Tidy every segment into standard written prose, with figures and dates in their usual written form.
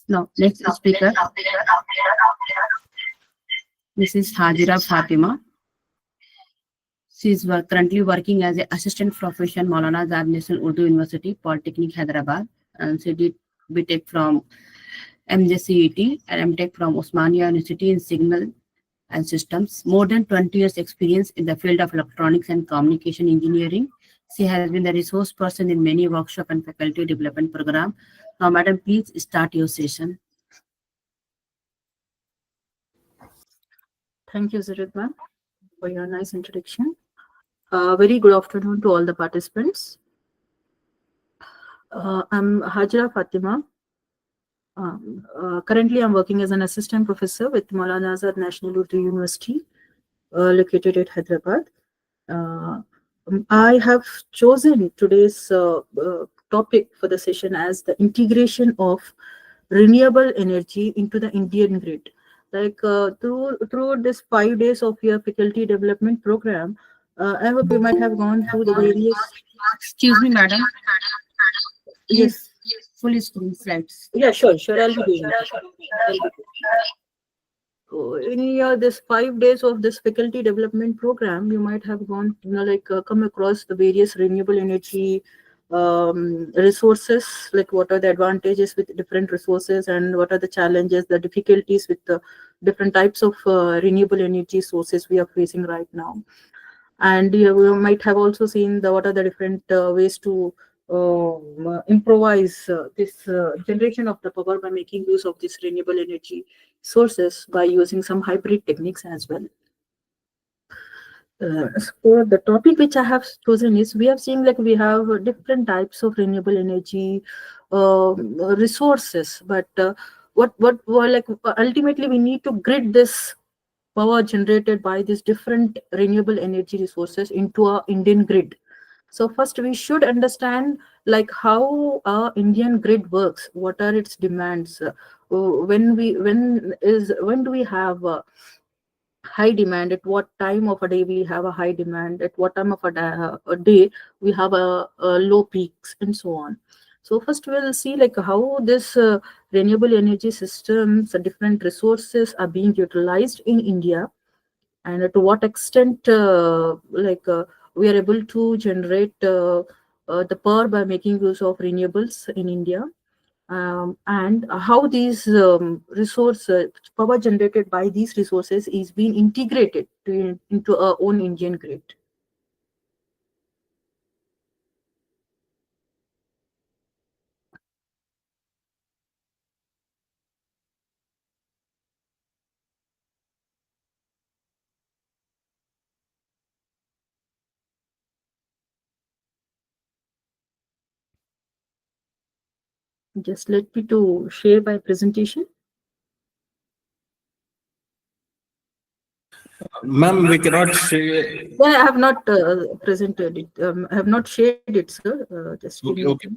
Now, next speaker, Mrs. Hajira Fatima. She is currently working as an assistant professor in Maulana Azad National Urdu University, Polytechnic, Hyderabad. And she did BTech from MJCET and MTech from Osmania University in Signal and Systems. More than 20 years experience in the field of electronics and communication engineering. She has been the resource person in many workshop and faculty development program. Now, madam, please start your session. Thank you, Zirid ma'am, for your nice introduction. Very good afternoon to all the participants. I'm Hajira Fatima. Currently, I'm working as an assistant professor with Maulana Azad National Urdu University, located at Hyderabad. I have chosen today's topic for the session as the integration of renewable energy into the Indian grid. Like through this 5 days of your faculty development program, I hope you might have gone through the various. Excuse me, madam. Yes, full screen slides. Yeah, sure. I'll be doing that. In this 5 days of this faculty development program, you might have gone, come across the various renewable energy resources, like what are the advantages with different resources and what are the challenges, the difficulties with the different types of renewable energy sources we are facing right now. And you might have also seen what are the different ways to improvise this generation of the power by making use of this renewable energy sources by using some hybrid techniques as well. So the topic which I have chosen is, we have seen like we have different types of renewable energy resources, but what like ultimately we need to grid this power generated by these different renewable energy resources into our Indian grid. So first we should understand like how our Indian grid works. What are its demands? When do we have high demand? At what time of a day we have a high demand? At what time of a day we have a low peaks, and so on. So first we'll see like how this renewable energy systems, different resources are being utilized in India, and to what extent we are able to generate the power by making use of renewables in India, and how these power generated by these resources is being integrated into our own Indian grid. Just let me to share my presentation. Ma'am, we cannot share. Yeah, I have not presented it. I have not shared it, sir. Just Okay.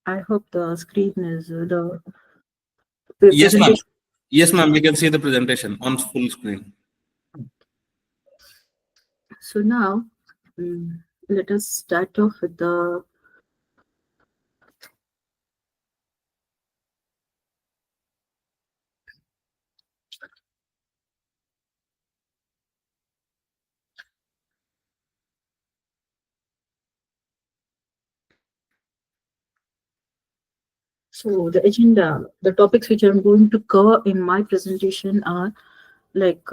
I hope the screen is the Yes, ma'am. Yes, ma'am. We can see the presentation on full screen. So now, let us start off with the So the agenda, the topics which I'm going to cover in my presentation are like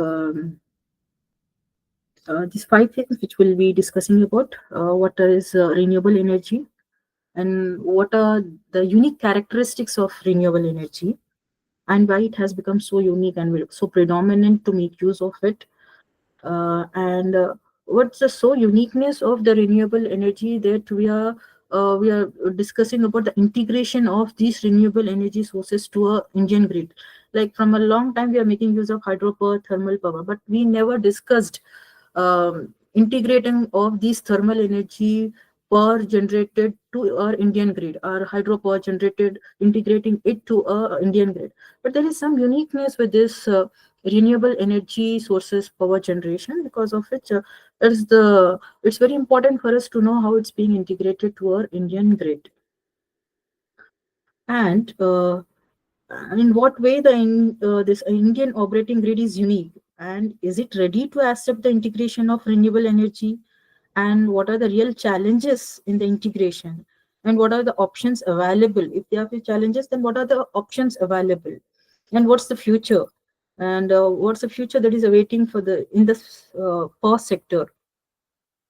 these 5 things which we'll be discussing about. What is renewable energy, and what are the unique characteristics of renewable energy, and why it has become so unique and so predominant to make use of it. And what's the so uniqueness of the renewable energy that we are discussing about the integration of these renewable energy sources to a Indian grid. Like from a long time, we are making use of hydropower, thermal power, but we never discussed integrating of these thermal energy power generated to our Indian grid, or hydropower generated, integrating it to our Indian grid. But there is some uniqueness with this renewable energy sources power generation, because of which it's very important for us to know how it's being integrated to our Indian grid. And in what way this Indian operating grid is unique, and is it ready to accept the integration of renewable energy, and what are the real challenges in the integration, and what are the options available? If there are challenges, then what are the options available, and what's the future, and what's the future that is awaiting for the in this power sector,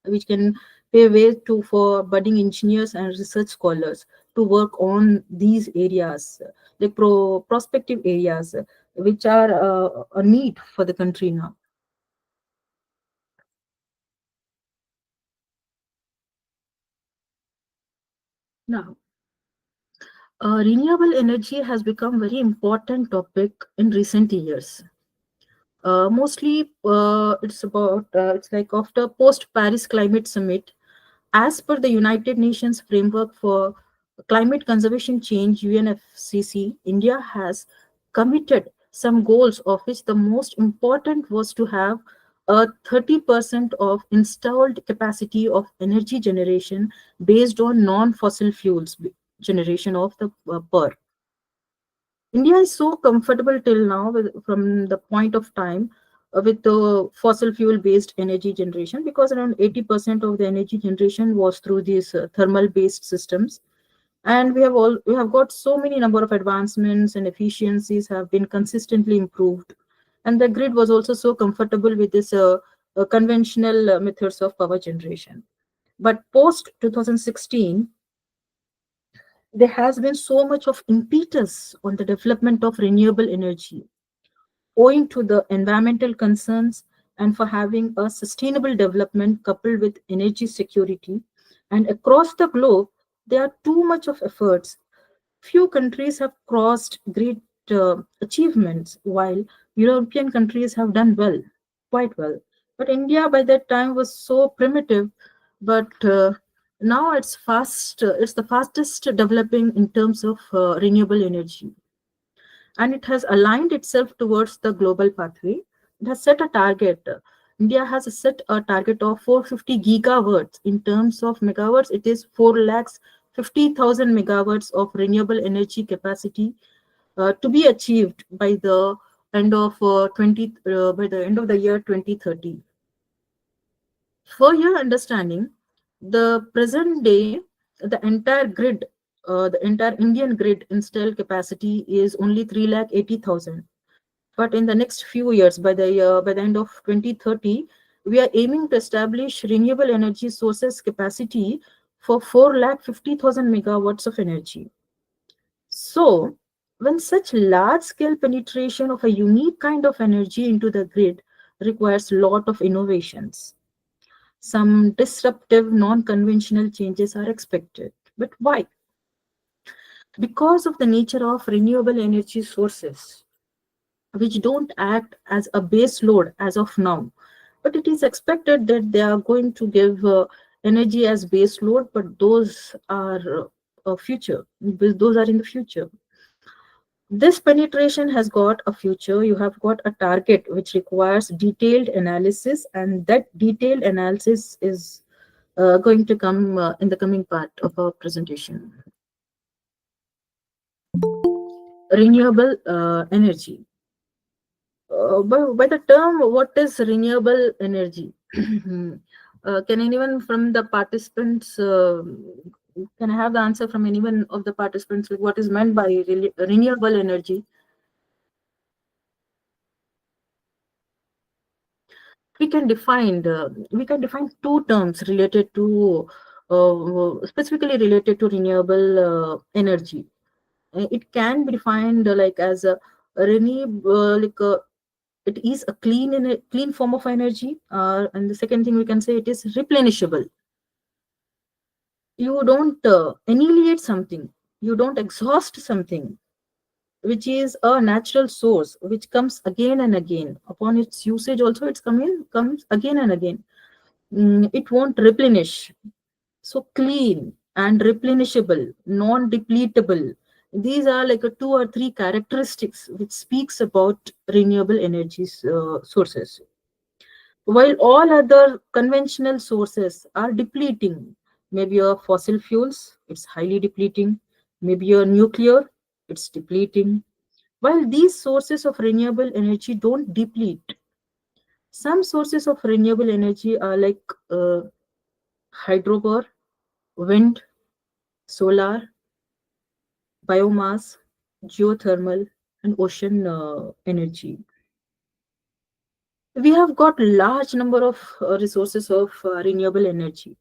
which can pave way to for budding engineers and research scholars to work on these areas, like prospective areas, which are a need for the country now. Now, renewable energy has become very important topic in recent years. Mostly, it's like after post Paris Climate Summit, as per the United Nations Framework for Climate Conservation Change (UNFCCC), India has committed some goals, of which the most important was to have a 30% of installed capacity of energy generation based on non-fossil fuels generation of the power. India is so comfortable till now from the point of time with the fossil fuel based energy generation, because around 80% of the energy generation was through these thermal based systems, and we have got so many number of advancements, and efficiencies have been consistently improved, and the grid was also so comfortable with this conventional methods of power generation. But post 2016, there has been so much of impetus on the development of renewable energy, owing to the environmental concerns and for having a sustainable development coupled with energy security. And across the globe, there are too much of efforts. Few countries have crossed great achievements, while European countries have done well, quite well. But India by that time was so primitive, but now it's fast. It's the fastest developing in terms of renewable energy, and it has aligned itself towards the global pathway. It has set a target. India has set a target of 450 gigawatts. In terms of megawatts, it is 4 lakhs 50,000 megawatts of renewable energy capacity to be achieved by the end of by the end of the year 2030. For your understanding, the present day, the entire Indian grid installed capacity is only 3 lakh 80,000. But in the next few years, by the end of 2030, we are aiming to establish renewable energy sources capacity for 4 lakh 50,000 megawatts of energy. So, when such large scale penetration of a unique kind of energy into the grid requires a lot of innovations, some disruptive, non-conventional changes are expected. But why? Because of the nature of renewable energy sources, which don't act as a base load as of now. But it is expected that they are going to give energy as base load, but those are future. Those are in the future. This penetration has got a future. You have got a target which requires detailed analysis, and that detailed analysis is going to come in the coming part of our presentation. Renewable energy. By the term, what is renewable energy? Can anyone from the participants, can I have the answer from anyone of the participants, like what is meant by renewable energy? We can define two terms related to specifically related to renewable energy. It can be defined like as It is a clean form of energy, and the second thing we can say, it is replenishable. You don't annihilate something, you don't exhaust something, which is a natural source which comes again and again. Upon its usage also, comes again and again. It won't replenish. So clean and replenishable, non-depletable. These are like a 2 or 3 characteristics which speaks about renewable energy sources. While all other conventional sources are depleting, maybe your fossil fuels, it's highly depleting. Maybe your nuclear, it's depleting. While these sources of renewable energy don't deplete, some sources of renewable energy are like hydropower, wind, solar, biomass, geothermal, and ocean energy. We have got large number of resources of renewable energy.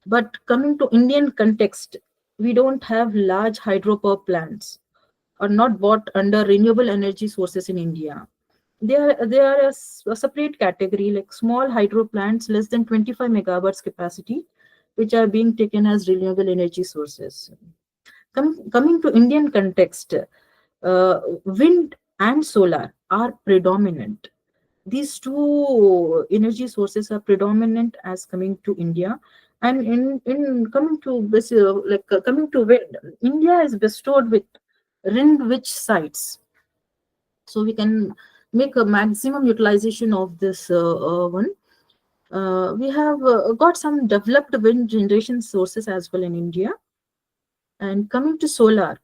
But coming to Indian context, we don't have large hydropower plants, are not bought under renewable energy sources in India. They are a separate category, like small hydro plants less than 25 megawatts capacity, which are being taken as renewable energy sources. Coming to Indian context, wind and solar are predominant. These two energy sources are predominant as coming to India. And in coming to this, coming to wind, India is bestowed with wind-rich sites, so we can make a maximum utilization of this one. We have got some developed wind generation sources as well in India. And coming to solar,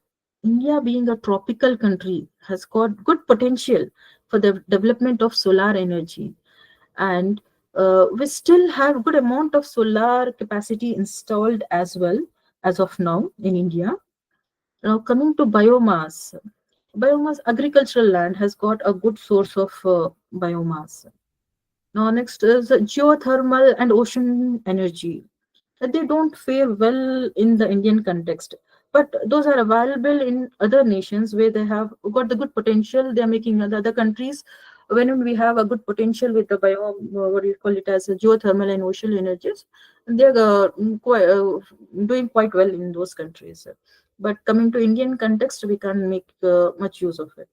India being a tropical country has got good potential for the development of solar energy. And we still have good amount of solar capacity installed as well as of now in India. Now coming to biomass agricultural land has got a good source of biomass. Now next is geothermal and ocean energy. They don't fare well in the Indian context, but those are available in other nations where they have got the good potential. They are making the other countries, when we have a good potential with the what do you call it, as geothermal and ocean energies, they're doing quite well in those countries. But coming to Indian context, we can't make much use of it.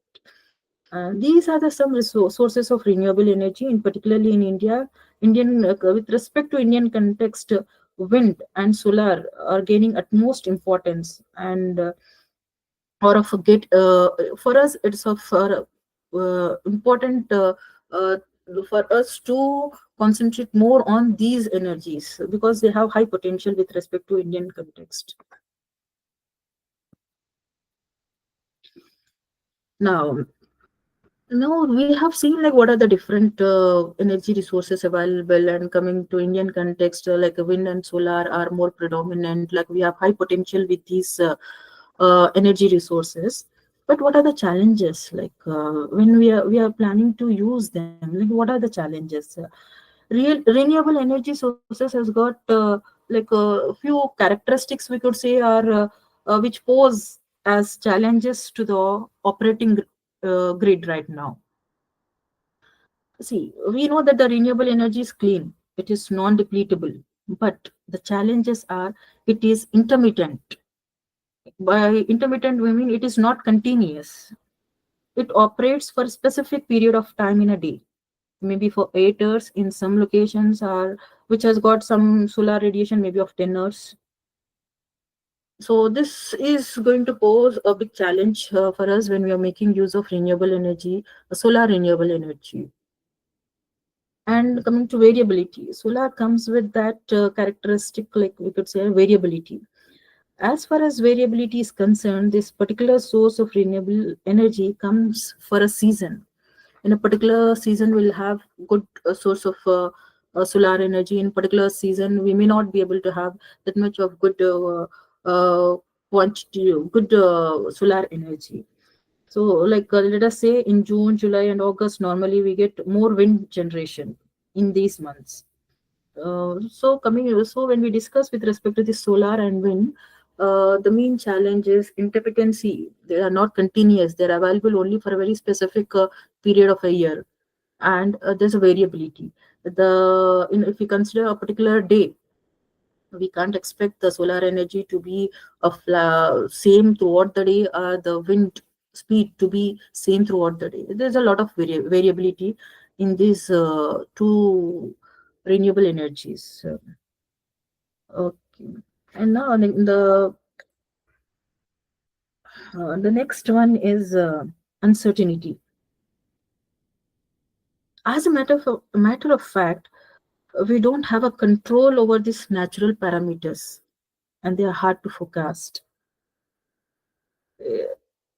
These are some sources of renewable energy, in particularly in India. With respect to Indian context, wind and solar are gaining utmost importance, and or of a get for us, it's of important for us to concentrate more on these energies because they have high potential with respect to Indian context. Now we have seen like what are the different energy resources available, and coming to Indian context, like wind and solar are more predominant. Like we have high potential with these energy resources. But what are the challenges? Like when we are planning to use them, like what are the challenges? Renewable energy sources has got like a few characteristics we could say are which pose as challenges to the operating grid right now. See, we know that the renewable energy is clean, it is non-depletable, but the challenges are it is intermittent. By intermittent, we mean it is not continuous. It operates for a specific period of time in a day, maybe for 8 hours in some locations, or which has got some solar radiation, maybe of 10 hours. So this is going to pose a big challenge for us when we are making use of renewable energy, solar renewable energy. And coming to variability, solar comes with that characteristic, like we could say, variability. As far as variability is concerned, this particular source of renewable energy comes for a season. In a particular season, we'll have good source of solar energy. In particular season, we may not be able to have that much of good quantity, good solar energy. So like let us say in June, July and August, normally we get more wind generation in these months. So when we discuss with respect to the solar and wind, The main challenge is intermittency. They are not continuous. They're available only for a very specific period of a year, and there's a variability. If you consider a particular day, we can't expect the solar energy to be same throughout the day, the wind speed to be same throughout the day. There's a lot of variability in these two renewable energies. Okay, and now the next one is uncertainty. As a matter of fact, we don't have a control over these natural parameters, and they are hard to forecast.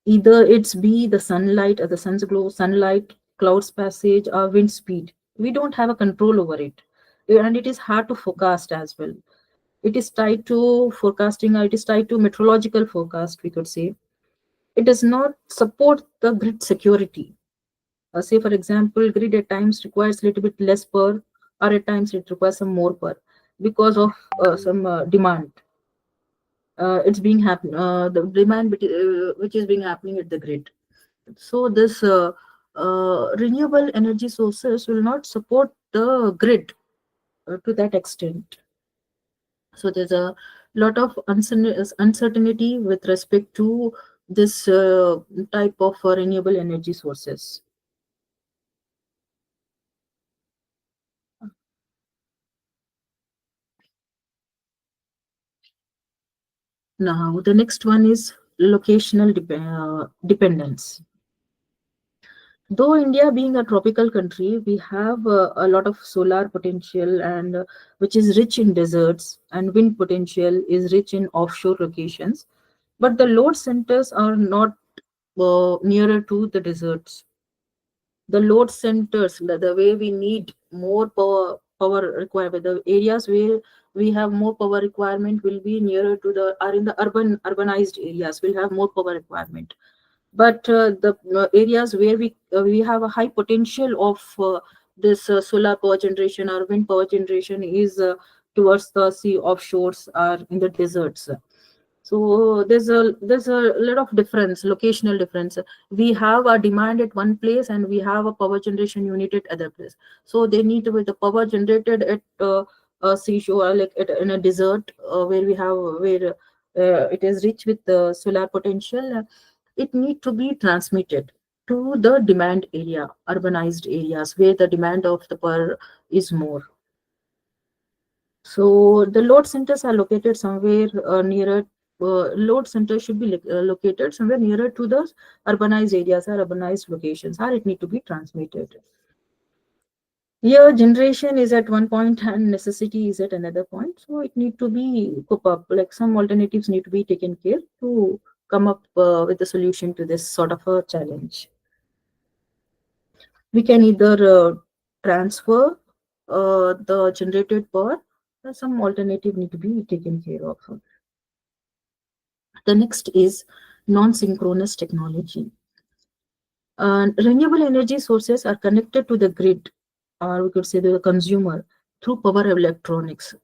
Either it's be the sunlight or the sun's glow, sunlight, clouds passage, or wind speed. We don't have a control over it, and it is hard to forecast as well. It is tied to forecasting, or it is tied to meteorological forecast, we could say. It does not support the grid security. Say, for example, grid at times requires a little bit less power, or at times it requires some more power because of some demand. It's being happen the demand which is being happening at the grid. So this renewable energy sources will not support the grid to that extent. So there's a lot of uncertainty with respect to this type of renewable energy sources. Now, the next one is locational dependence. Though India being a tropical country, we have a lot of solar potential, and which is rich in deserts, and wind potential is rich in offshore locations. But the load centers are not nearer to the deserts. The load centers, the way we need more power requirement, the areas where we have more power requirement will be nearer to the, are in the urbanized areas will have more power requirement. But the areas where we have a high potential of this solar power generation or wind power generation is towards the sea offshores or in the deserts. So there's a lot of difference, locational difference. We have a demand at one place and we have a power generation unit at other place. So they need to be the power generated at a seashore, like in a desert where we have where it is rich with solar potential. It need to be transmitted to the demand area, urbanized areas where the demand of the power is more. So the load centers are located somewhere nearer. Load centers should be located somewhere nearer to the urbanized areas or urbanized locations, or it need to be transmitted. Here, generation is at one point and necessity is at another point. So it need to be cope up. Like some alternatives need to be taken care to come up with a solution to this sort of a challenge. We can either transfer the generated power, or some alternative need to be taken care of. The next is non-synchronous technology. Renewable energy sources are connected to the grid, or we could say the consumer, through power electronics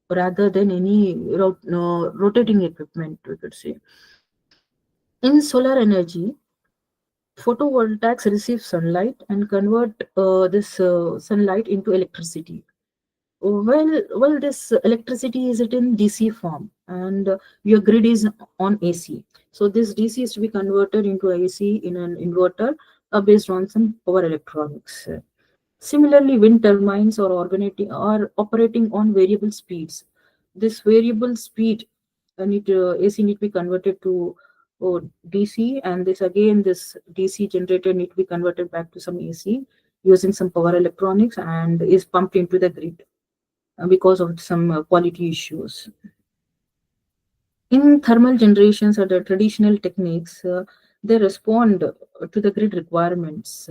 rather than any rotating equipment, we could say. In solar energy, photovoltaics receive sunlight and convert this sunlight into electricity. Well, this electricity is it in DC form, and your grid is on AC. So this DC is to be converted into AC in an inverter based on some power electronics. Similarly, wind turbines are operating on variable speeds. This variable speed AC need to be converted to DC, and this DC generator need to be converted back to some AC using some power electronics and is pumped into the grid because of some quality issues. In thermal generations or the traditional techniques, they respond to the grid requirements.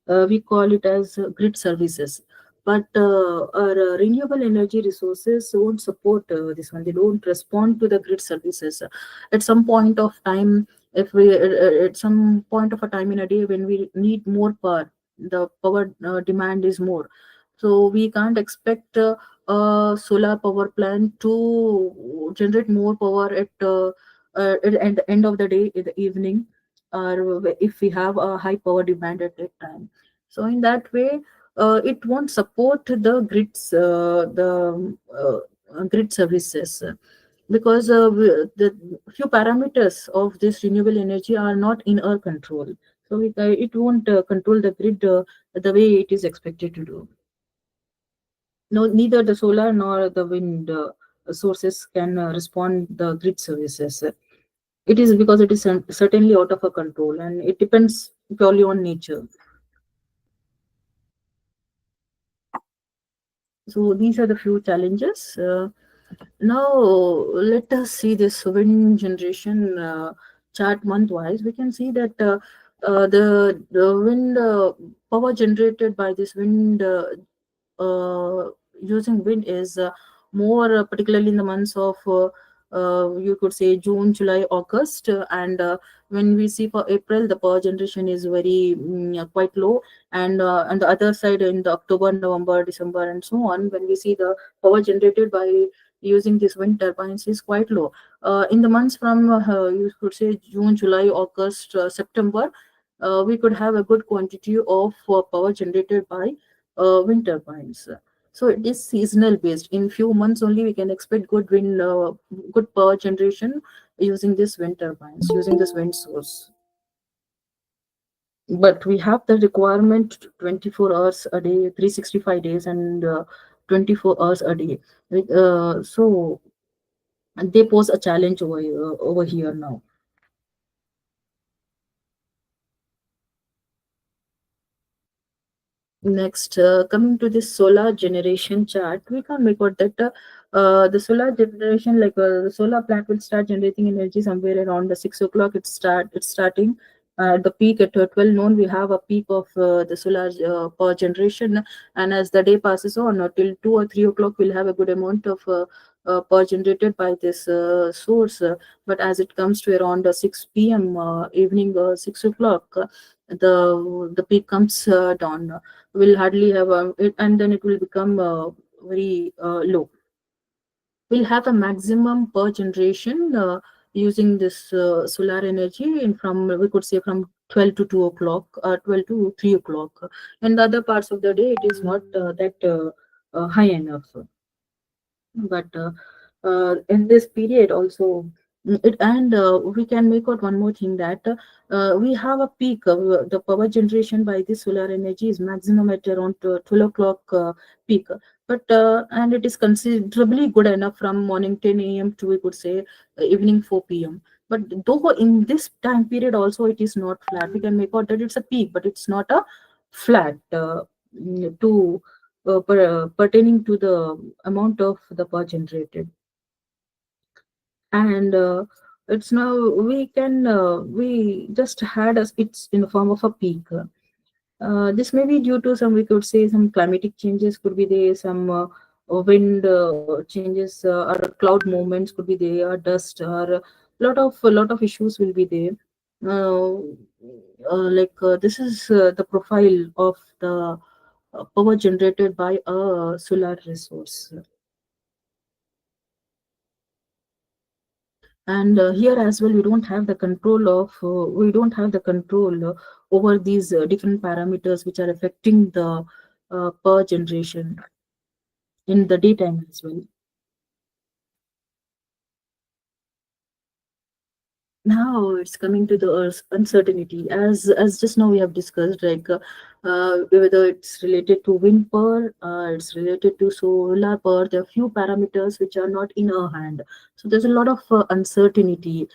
We call it as grid services. But our renewable energy resources won't support this one. They don't respond to the grid services. At some point of time, if we at some point of a time in a day when we need more power, the power demand is more. So we can't expect a solar power plant to generate more power at the end of the day, in the evening, or if we have a high power demand at that time. So in that way, it won't support the grid services, because the few parameters of this renewable energy are not in our control. So it won't control the grid the way it is expected to do. No, neither the solar nor the wind sources can respond the grid services. It is because it is certainly out of our control, and it depends purely on nature. So these are the few challenges. Now let us see this wind generation chart month-wise. We can see that the wind power generated by this wind using wind is more particularly in the months of you could say June, July, August, and when we see for April, the power generation is very quite low, and on the other side in the October, November, December, and so on, when we see the power generated by using these wind turbines is quite low. In the months from you could say June, July, August, September, we could have a good quantity of power generated by wind turbines. So it is seasonal based. In few months only, we can expect good power generation using this wind turbines, using this wind source. But we have the requirement 24 hours a day, 365 days, and 24 hours a day. So they pose a challenge over here now. Next, coming to this solar generation chart, we can make out that the solar generation, like the solar plant will start generating energy somewhere around the 6 o'clock. It's starting the peak at 12 noon. We have a peak of the solar power generation, and as the day passes on, till 2 or 3 o'clock, we'll have a good amount of power generated by this source. But as it comes to around 6 p.m. Evening, 6 o'clock, the peak comes down. Will hardly have and then it will become very low. We'll have a maximum per generation using this solar energy in from, we could say, from 12 to 2 o'clock, 12 to 3 o'clock. And the other parts of the day, it is not that high enough. But in this period also, we can make out one more thing, that we have a peak of the power generation by the solar energy is maximum at around 12 o'clock peak. But and it is considerably good enough from morning 10 a.m. to, we could say, evening 4 p.m. But though in this time period also it is not flat, we can make out that it's a peak, but it's not a flat to pertaining to the amount of the power generated. And it's now we just had it's in the form of a peak. This may be due to some, we could say, some climatic changes could be there, some wind changes, or cloud movements could be there, or dust, or a lot of issues will be there. This is the profile of the power generated by a solar resource. And here as well, we don't have the control over these different parameters which are affecting the power generation in the daytime as well. Now it's coming to the uncertainty, as just now we have discussed, like whether it's related to wind power, it's related to solar power. There are few parameters which are not in our hand, so there's a lot of uncertainty.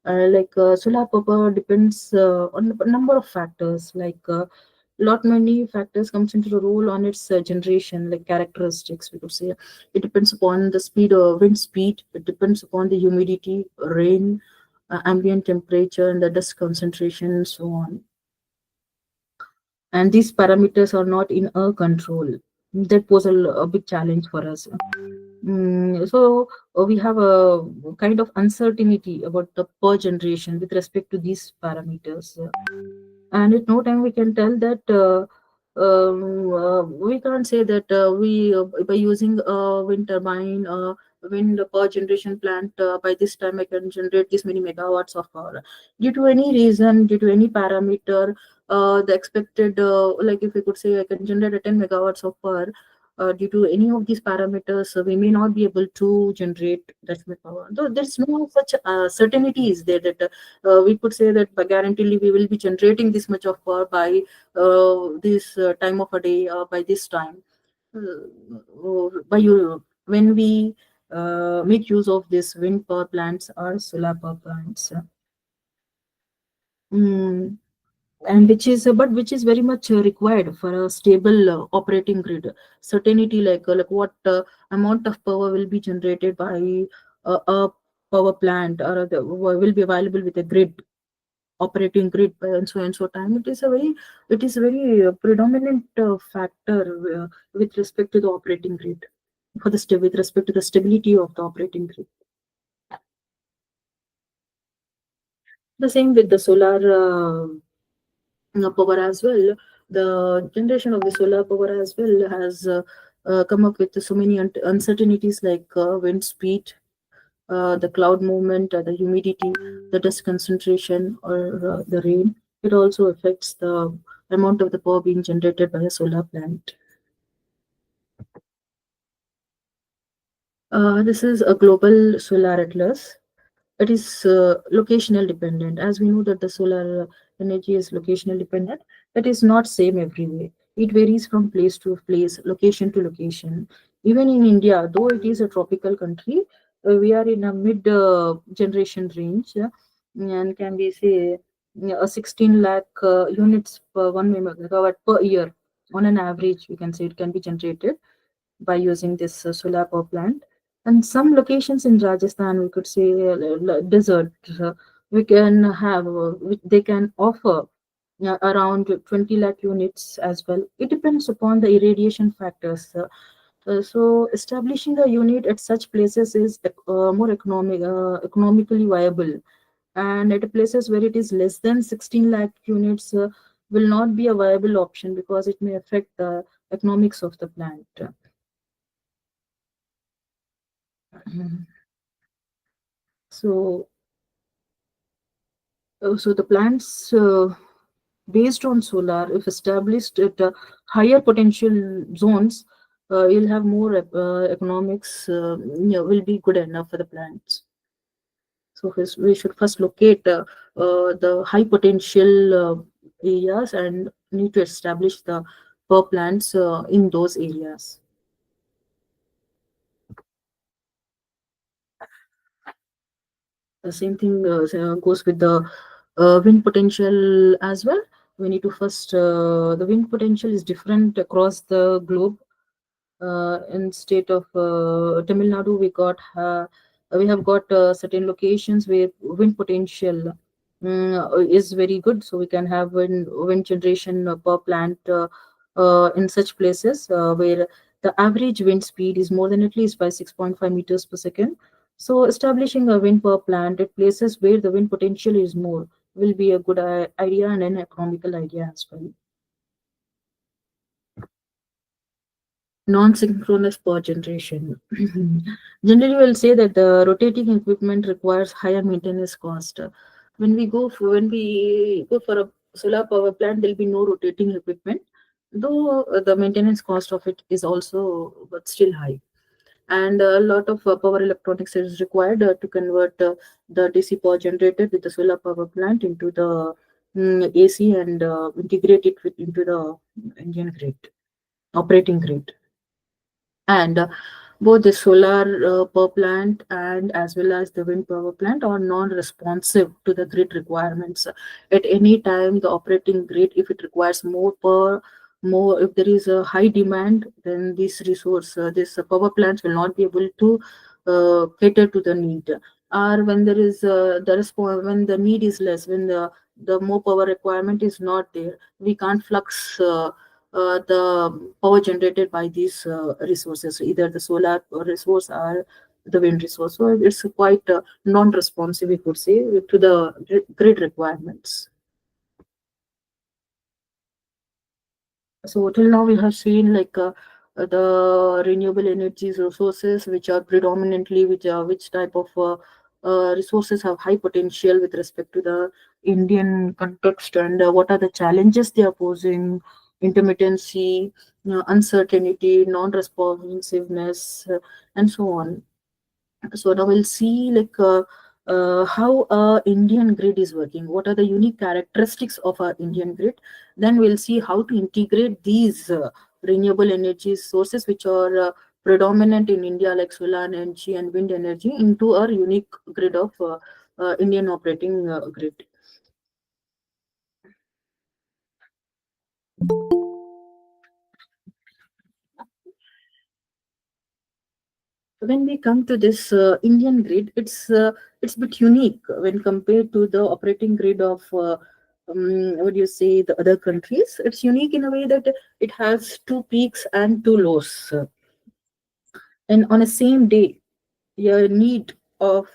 Solar power depends on a number of factors, lot many factors comes into the role on its generation, like characteristics, we could say. It depends upon the speed of wind speed, it depends upon the humidity, rain, ambient temperature, and the dust concentration, and so on. And these parameters are not in our control. That was a big challenge for us. So we have a kind of uncertainty about the per generation with respect to these parameters. And at no time we can tell that we can't say that we by using a wind turbine, wind power generation plant, by this time I can generate this many megawatts of power. Due to any reason, due to any parameter, the expected, like if we could say I can generate a 10 megawatts of power, due to any of these parameters, we may not be able to generate that much power. Though there's no such certainty is there that we could say that by guaranteedly we will be generating this much of power by this time of a day, by this time. By you, when we make use of this wind power plants or solar power plants. Mm, and which is very much required for a stable operating grid. Certainty, like what amount of power will be generated by a power plant, or will be available with a grid, operating grid by and so time. It is a very predominant factor with respect to the operating grid, with respect to the stability of the operating grid. The same with the solar power as well. The generation of the solar power as well has come up with so many uncertainties, like wind speed, the cloud movement, the humidity, the dust concentration, or the rain. It also affects the amount of the power being generated by a solar plant. This is a global solar atlas. It is locational dependent. As we know that the solar energy is locational dependent, it is not same everywhere. It varies from place to place, location to location. Even in India, though it is a tropical country, we are in a mid generation range, and can we say a 16 lakh units per 1 megawatt per year on an average. We can say it can be generated by using this solar power plant. And some locations in Rajasthan, we could say desert, we can have, they can offer around 20 lakh units as well. It depends upon the irradiation factors. So establishing a unit at such places is more economically viable. And at places where it is less than 16 lakh units, will not be a viable option because it may affect the economics of the plant. So, so the plants based on solar, if established at higher potential zones, you'll have more economics. Will be good enough for the plants. So we should first locate the high potential areas and need to establish the power plants in those areas. The same thing goes with the wind potential as well. We need to first, the wind potential is different across the globe. In state of Tamil Nadu, we have got certain locations where wind potential is very good, so we can have wind generation per plant in such places where the average wind speed is more than at least by 6.5 meters per second. So establishing a wind power plant at places where the wind potential is more will be a good idea and an economical idea as well. Non-synchronous power generation. Generally, we'll say that the rotating equipment requires higher maintenance cost. When we go for a solar power plant, there'll be no rotating equipment, though the maintenance cost of it is also but still high. And a lot of power electronics is required to convert the DC power generated with the solar power plant into the AC and integrate it into the engine grid, operating grid. And both the solar power plant and as well as the wind power plant are non-responsive to the grid requirements. At any time, the operating grid, if it requires more power, if there is a high demand, then this resource, this power plants will not be able to cater to the need. Or when there is when the need is less, when the more power requirement is not there, we can't flux the power generated by these resources, either the solar resource or the wind resource. So it's quite non-responsive, we could say, to the grid requirements. So till now we have seen like the renewable energy resources, which are predominantly which type of resources have high potential with respect to the Indian context, and what are the challenges they are posing: intermittency, uncertainty, non-responsiveness, and so on. So now we'll see like how Indian grid is working. What are the unique characteristics of our Indian grid? Then we'll see how to integrate these renewable energy sources, which are predominant in India, like solar energy and wind energy, into our unique grid of Indian operating grid. When we come to this Indian grid, it's a bit unique when compared to the operating grid of what do you say, the other countries. It's unique in a way that it has two peaks and two lows, and on a same day, your need of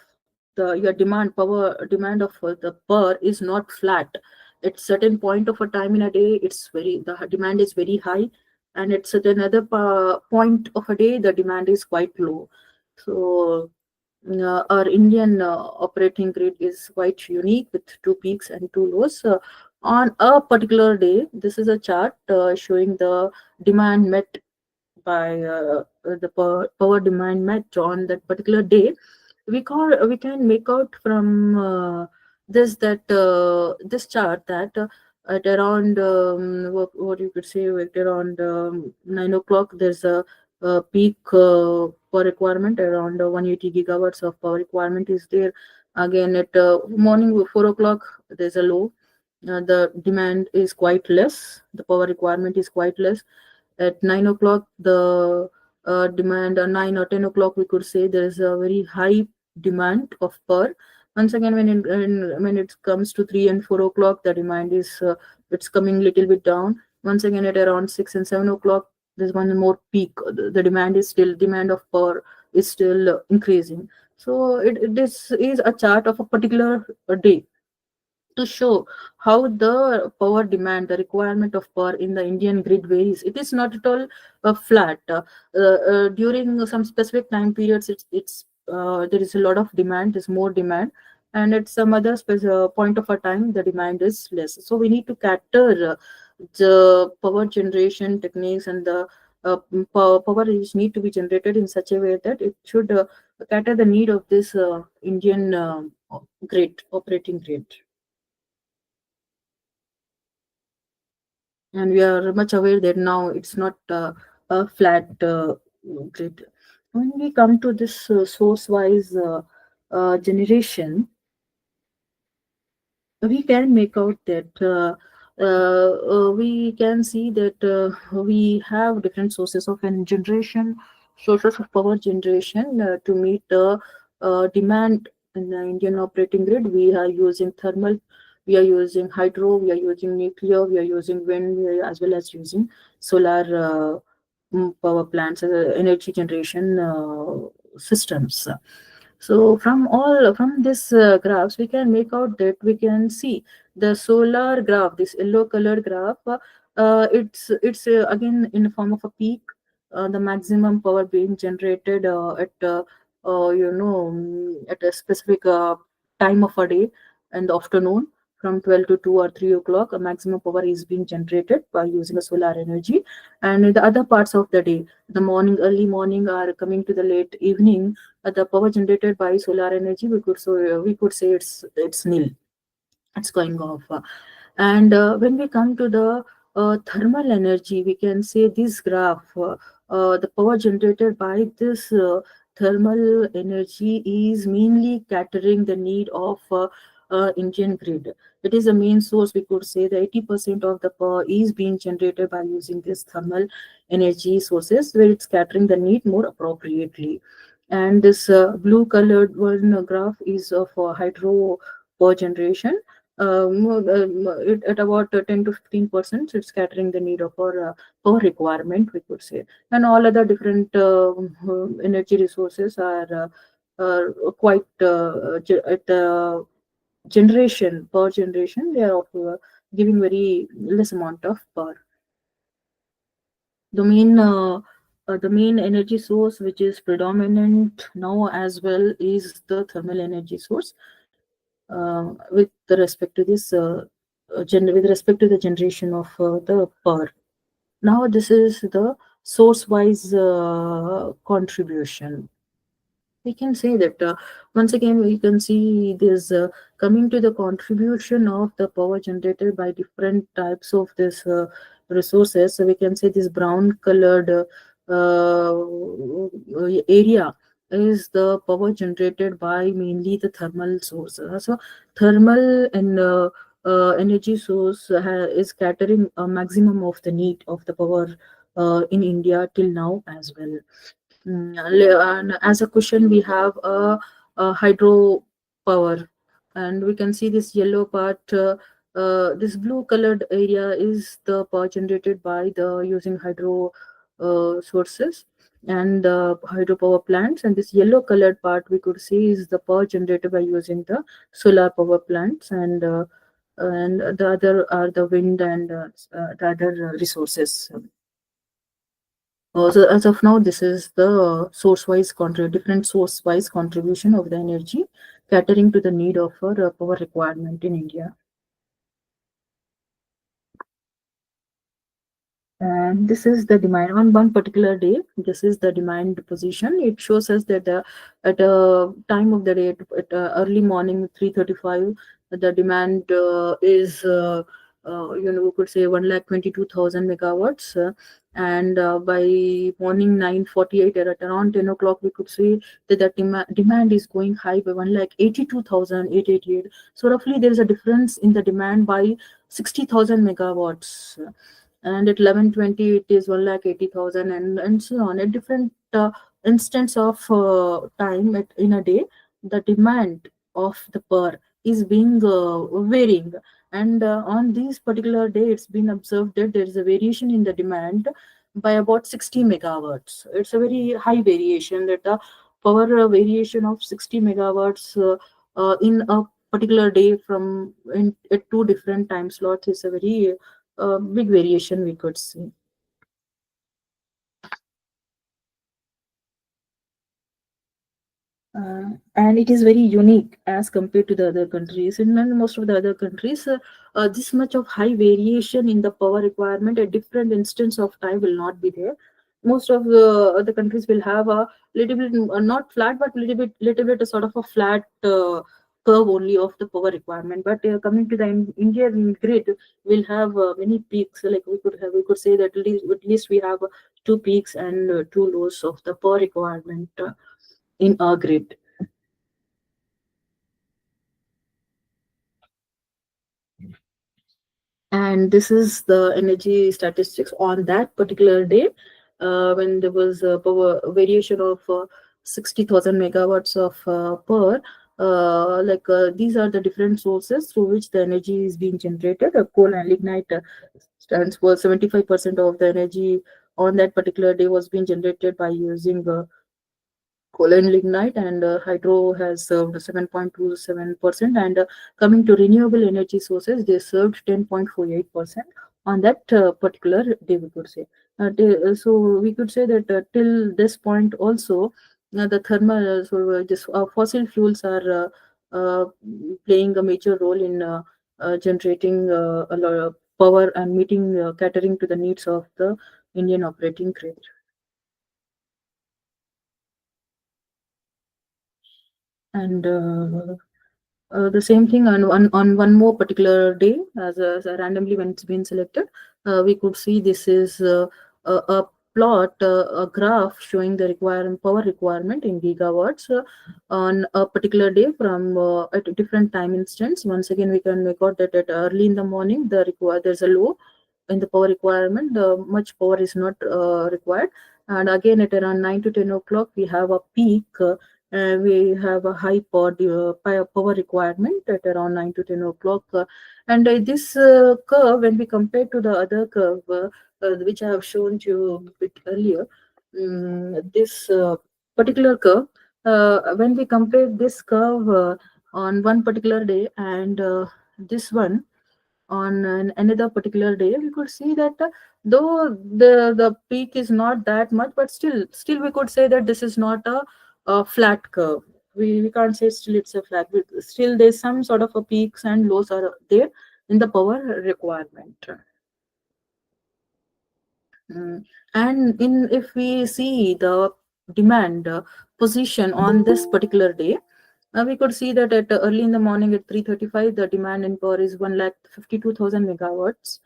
your demand power demand of the power is not flat. At certain point of a time in a day, the demand is very high, and at certain other point of a day, the demand is quite low. So our Indian operating grid is quite unique with two peaks and two lows. On a particular day, this is a chart showing the demand met by the power demand met on that particular day. We can make out from this chart that at around what you could say, at around 9 o'clock, there's a peak power requirement around 180 gigawatts of power requirement is there. Again at morning 4 o'clock, there's a low. The demand is quite less, the power requirement is quite less. At 9 o'clock, the demand, 9 or 10 o'clock, we could say there is a very high demand of power. Once again, when it comes to 3 and 4 o'clock, the demand is it's coming little bit down. Once again, at around 6 and 7 o'clock, there's one more peak. The demand of power is still increasing. So this is a chart of a particular day to show how the power demand, the requirement of power in the Indian grid varies. It is not at all flat. During some specific time periods, there is a lot of demand, there's more demand, and at some other point of a time, the demand is less. So we need to cater the power generation techniques and the power which need to be generated in such a way that it should cater the need of this Indian grid, operating grid. And we are much aware that now it's not a flat grid. When we come to this source-wise generation, we can make out that we can see that we have different sources of generation, sources of power generation to meet the demand in the Indian operating grid. We are using thermal, we are using hydro, we are using nuclear, we are using wind, as well as using solar power plants, energy generation systems. So from this graphs, we can make out that we can see the solar graph, this yellow colored graph. It's again in the form of a peak. The maximum power being generated at at a specific time of a day in the afternoon, from 12 to 2 or 3 o'clock. A maximum power is being generated by using a solar energy, and in the other parts of the day, the morning, early morning, or coming to the late evening, the power generated by solar energy, we could say it's nil, it's going off. And when we come to the thermal energy, we can say this graph, the power generated by this thermal energy is mainly catering the need of Indian grid. It is a main source. We could say that 80% of the power is being generated by using this thermal energy sources, where it's catering the need more appropriately. And this blue colored one graph is for hydro power generation. At about 10 to 15%, it's catering the need of our power requirement, we could say. And all other different energy resources are quite at power generation, they are of, giving very less amount of power. The main energy source which is predominant now as well is the thermal energy source. With respect to this, with respect to the generation of the power. Now this is the source-wise contribution. We can say that once again we can see this coming to the contribution of the power generated by different types of this resources. So we can say this brown colored area is the power generated by mainly the thermal sources. So thermal and energy source is catering a maximum of the need of the power in India till now as well. And as a question, we have a hydro power, and we can see this yellow part. This blue colored area is the power generated by the using hydro sources and hydropower plants, and this yellow colored part we could see is the power generated by using the solar power plants, and the other are the wind and the other resources. So as of now, this is the different source-wise contribution of the energy catering to the need of our power requirement in India. And this is the demand on one particular day. This is the demand position. It shows us that at a time of the day, at early morning 3:35, the demand is we could say 1,22,000 megawatts, and by morning 9:48 at around 10 o'clock, we could see that the demand is going high by 1,82,888. So roughly there is a difference in the demand by 60,000 megawatts. And at 11:20 it is 1,80,000, and so on. At different instance of time in a day, the demand of the power is being varying, and on this particular day it's been observed that there is a variation in the demand by about 60 megawatts. It's a very high variation, that the power variation of 60 megawatts in a particular day at two different time slots is a very big variation we could see. And it is very unique as compared to the other countries. In most of the other countries, this much of high variation in the power requirement at different instance of time will not be there. Most of the other countries will have a little bit, not flat, but little bit a sort of a flat curve only of the power requirement. But coming to the Indian grid, we'll have many peaks. Like we could say that at least we have two peaks and two lows of the power requirement in our grid. And this is the energy statistics on that particular day, when there was a power variation of 60,000 megawatts of power. These are the different sources through which the energy is being generated. Coal and lignite stands for 75% of the energy on that particular day was being generated by using coal and lignite, and hydro has served 7.27%, and coming to renewable energy sources, they served 10.48% on that particular day, we could say. So we could say that till this point also, the thermal, fossil fuels are playing a major role in generating a lot of power and meeting, catering to the needs of the Indian operating grid. And the same thing on one more particular day, as randomly when it's been selected, we could see this is a plot, a graph showing the power requirement in gigawatts on a particular day from at a different time instance. Once again, we can make out that at early in the morning, there's a low in the power requirement. Much power is not required, and again at around 9 to 10 o'clock, we have a peak. We have a high power requirement at around 9 to 10 o'clock. And this curve, when we compare to the other curve, which I have shown you a bit earlier, this particular curve, when we compare this curve on one particular day and this one, on another particular day, we could see that though the peak is not that much, but still we could say that this is not a flat curve. We can't say still it's a flat. Still there's some sort of a peaks and lows are there in the power requirement. And if we see the demand position on this particular day, we could see that at early in the morning at 3:35, the demand in power is 1,52,000 megawatts.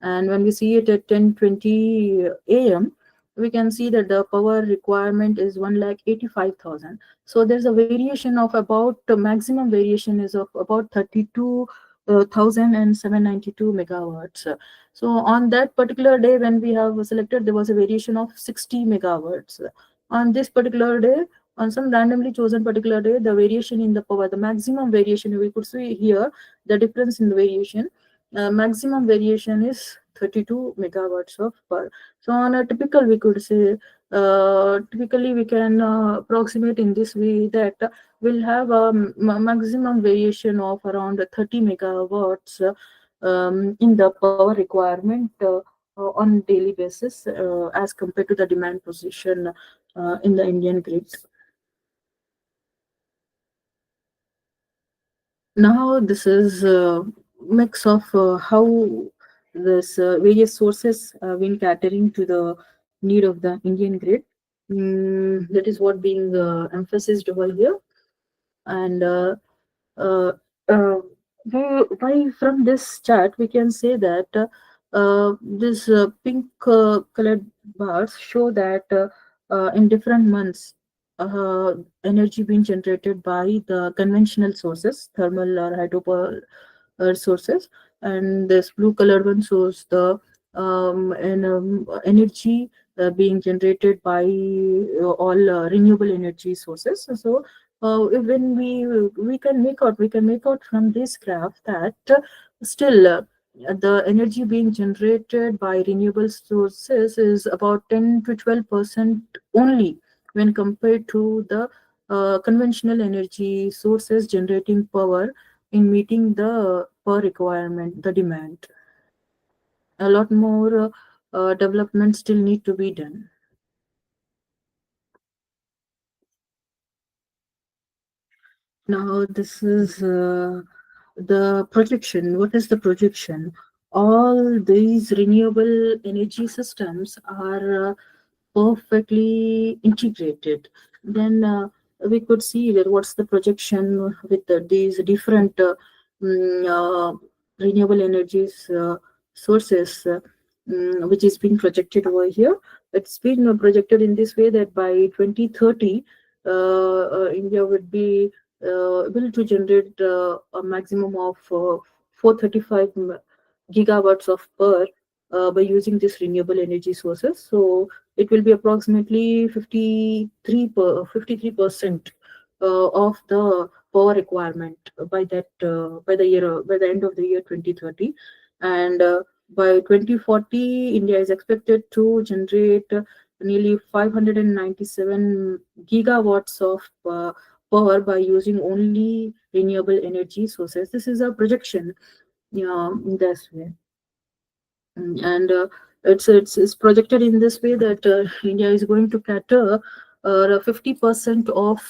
And when we see it at 10:20 a.m., we can see that the power requirement is 1,85,000. So there's a variation of about, the maximum variation is of about 32,792 megawatts. So on that particular day, when we have selected, there was a variation of 60 megawatts. On this particular day, on some randomly chosen particular day, the variation in the power, the maximum variation, we could see here the difference in the variation. Maximum variation is 32 megawatts of power. So on a typical, we could say, typically we can approximate in this way that we'll have a maximum variation of around 30 megawatts in the power requirement on daily basis as compared to the demand position in the Indian grid. Now this is a mix of how this various sources have been catering to the need of the Indian grid. That is what being emphasized over here. And uh, uh, by from this chart, we can say that this pink colored bars show that in different months, energy being generated by the conventional sources, thermal or hydropower sources, and this blue colored one shows the energy being generated by all renewable energy sources. So when we can make out from this graph that still the energy being generated by renewable sources is about 10 to 12% only when compared to the conventional energy sources generating power in meeting the power requirement, the demand. A lot more development still need to be done. Now this is the projection. What is the projection? All these renewable energy systems are perfectly integrated. Then we could see that what's the projection with these different renewable energies sources, which is being projected over here. It's been projected in this way that by 2030, India would be able to generate a maximum of 435 gigawatts of power by using these renewable energy sources. So it will be approximately 53% of the power requirement by that by the end of the year 2030. And by 2040, India is expected to generate nearly 597 gigawatts of power by using only renewable energy sources. This is a projection in this way. And it's projected in this way that India is going to cater 50% of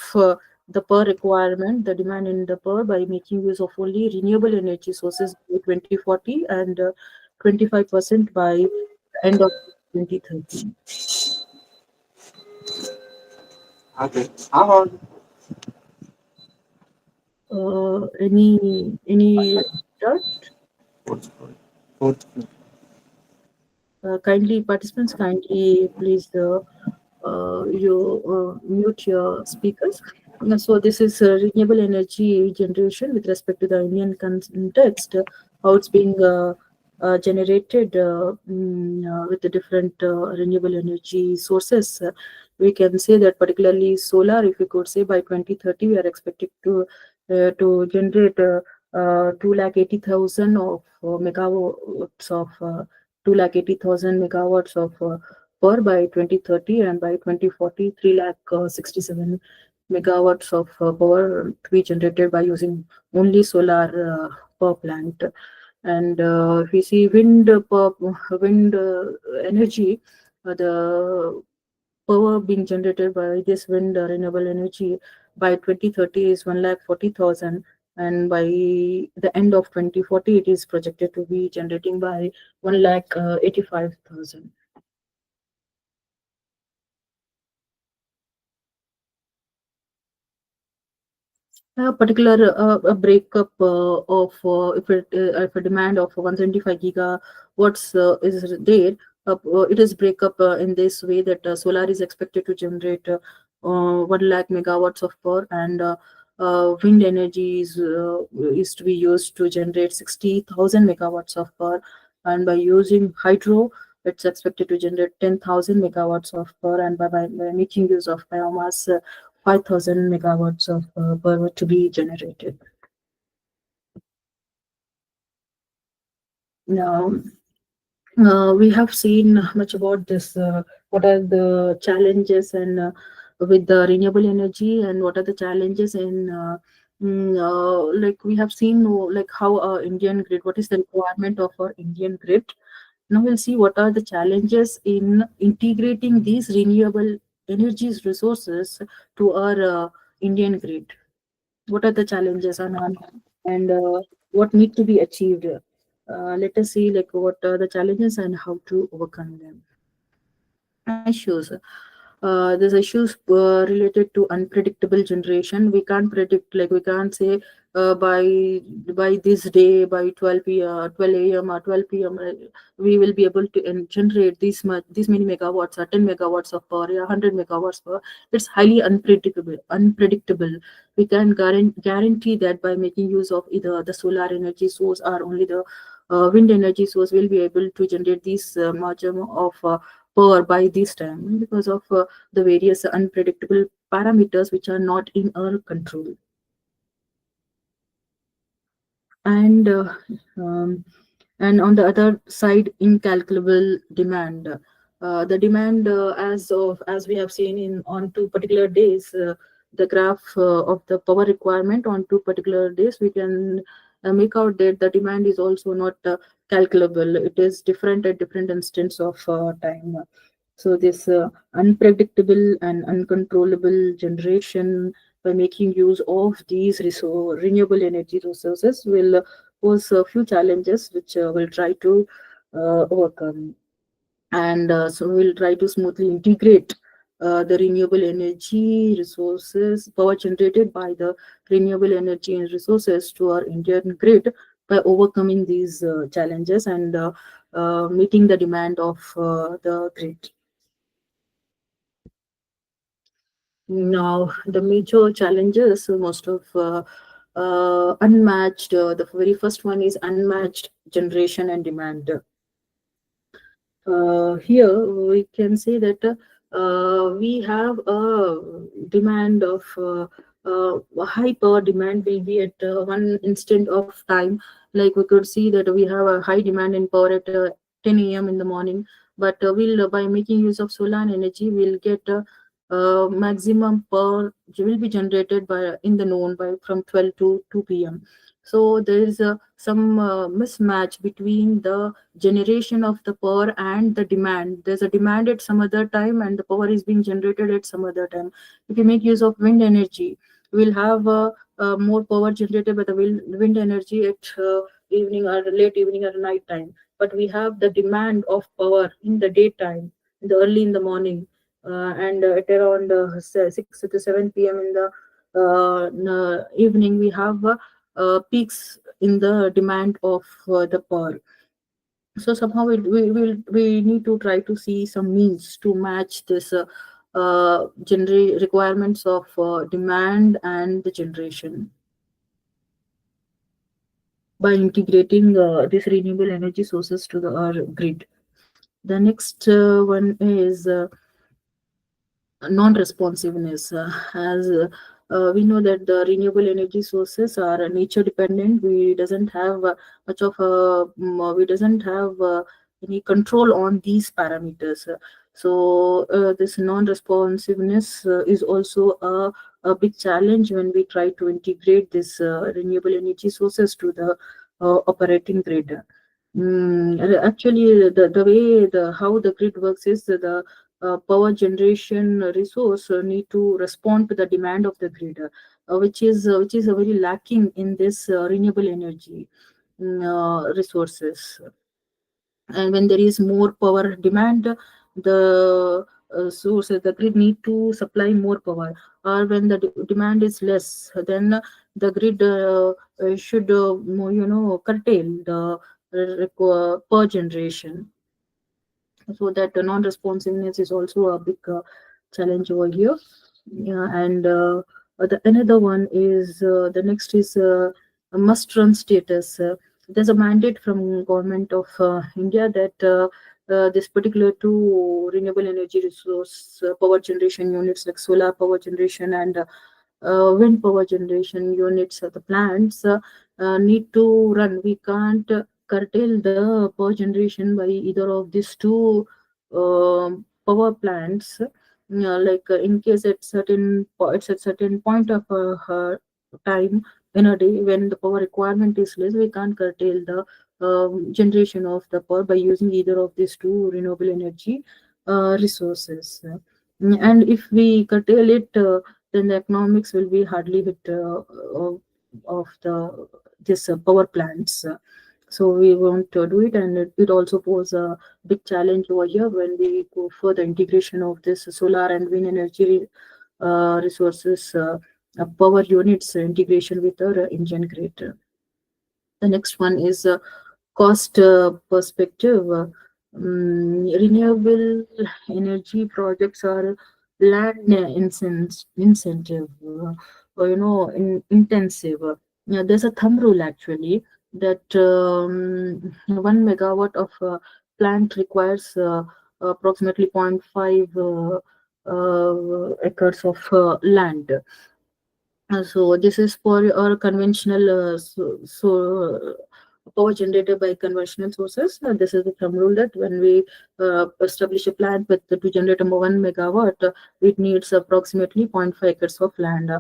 the power requirement, the demand in the power, by making use of only renewable energy sources by 2040 and 25% by the end of 2030. Okay. Any doubt? Kindly participants, kindly please you mute your speakers. So this is renewable energy generation with respect to the Indian context, how it's being generated with the different renewable energy sources. We can say that particularly solar, if we could say by 2030, we are expected to generate 280,000 of megawatts of 280,000 megawatts of power by 2030, and by 2040, 367 megawatts of power to be generated by using only solar power plant. And if we see wind energy, the power being generated by this wind renewable energy by 2030 is 1,40,000, and by the end of 2040 it is projected to be generating by 1,85,000. A particular a breakup of if a demand of 175 gigawatts is there, it is breakup in this way that solar is expected to generate 1 lakh megawatts of power, and wind energy is to be used to generate 60,000 megawatts of power, and by using hydro it's expected to generate 10,000 megawatts of power, and by making use of biomass 5,000 megawatts of power to be generated. Now, we have seen much about this. What are the challenges and with the renewable energy, and what are the challenges in like we have seen like how our Indian grid, what is the requirement of our Indian grid. Now we'll see what are the challenges in integrating these renewable energies resources to our Indian grid. What are the challenges on hand, and what need to be achieved. Let us see like what are the challenges and how to overcome them. Issues. There's issues related to unpredictable generation. We can't predict, like we can't say by this day by 12 a.m. or 12 p.m. We will be able to generate these many megawatts or 10 megawatts of power or 100 megawatts power. It's highly unpredictable. We can guarantee that by making use of either the solar energy source or only the wind energy source, will be able to generate these much of power by this time, because of the various unpredictable parameters which are not in our control. And and on the other side, incalculable demand. The demand, as we have seen in on two particular days, the graph of the power requirement on two particular days, we can make out that the demand is also not calculable. It is different at different instance of time. So this unpredictable and uncontrollable generation, by making use of these renewable energy resources, will pose a few challenges which we'll try to overcome. And so we'll try to smoothly integrate the renewable energy resources, power generated by the renewable energy and resources to our Indian grid, by overcoming these challenges and meeting the demand of the grid. Now, the major challenges, most of unmatched, the very first one is unmatched generation and demand. Here we can say that we have a demand of high power demand will be at one instant of time. Like we could see that we have a high demand in power at 10 a.m. in the morning, but we'll by making use of solar energy, we'll get maximum power will be generated by in the noon by from 12 to 2 p.m. So there is some mismatch between the generation of the power and the demand. There's a demand at some other time and the power is being generated at some other time. If you make use of wind energy, we'll have more power generated by the wind energy at evening or late evening or night time. But we have the demand of power in the daytime, in the early in the morning, and at around 6 to 7 p.m. in the evening, we have peaks in the demand of the power. So somehow we need to try to see some means to match this requirements of demand and the generation by integrating these renewable energy sources to our grid. The next one is non-responsiveness. As we know that the renewable energy sources are nature dependent. We doesn't have much of we doesn't have any control on these parameters. So this non-responsiveness is also a big challenge when we try to integrate this renewable energy sources to the operating grid. Actually, the way how the grid works is the power generation resource need to respond to the demand of the grid, which is very lacking in this renewable energy resources. And when there is more power demand, the source, the grid need to supply more power. Or when the demand is less, then the grid should curtail the per generation. So that the non-responsiveness is also a big challenge over here. Yeah, and another one is the next is a must-run status. There's a mandate from government of India that this particular two renewable energy resource power generation units like solar power generation and wind power generation units, the plants need to run. We can't curtail the power generation by either of these two power plants. Like in case it's at certain point of time in a day when the power requirement is less, we can't curtail the generation of the power by using either of these two renewable energy resources. And if we curtail it, then the economics will be hardly hit of the this power plants. So we won't do it, and it also poses a big challenge over here when we go for the integration of this solar and wind energy resources power units integration with our engine grid. The next one is cost perspective. Renewable energy projects are land incentive, intensive. There's a thumb rule actually that 1 megawatt of plant requires approximately 0.5 acres of land. So this is for our conventional power generated by conventional sources. This is the thumb rule that when we establish a plant with to generate 1 megawatt, it needs approximately 0.5 acres of land.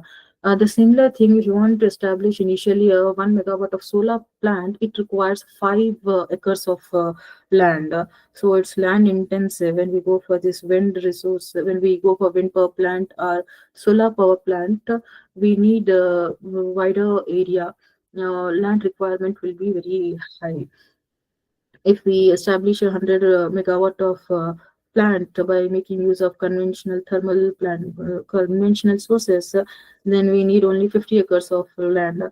The similar thing, if you want to establish initially a 1 megawatt of solar plant, it requires 5 acres of land. So it's land intensive. When we go for this wind resource, when we go for wind power plant or solar power plant, we need a wider area. Land requirement will be very high. If we establish 100 megawatt of plant by making use of conventional thermal plant, conventional sources, then we need only 50 acres of land.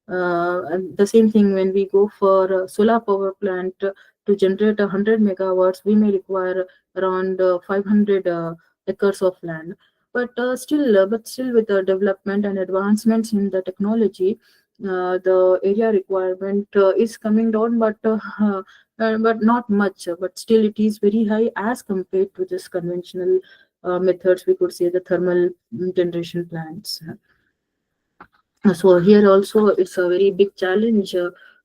And the same thing when we go for solar power plant to generate 100 megawatts, we may require around 500 acres of land. But still with the development and advancements in the technology, the area requirement is coming down, but not much. But still, it is very high as compared to this conventional methods. We could say the thermal generation plants. So here also it's a very big challenge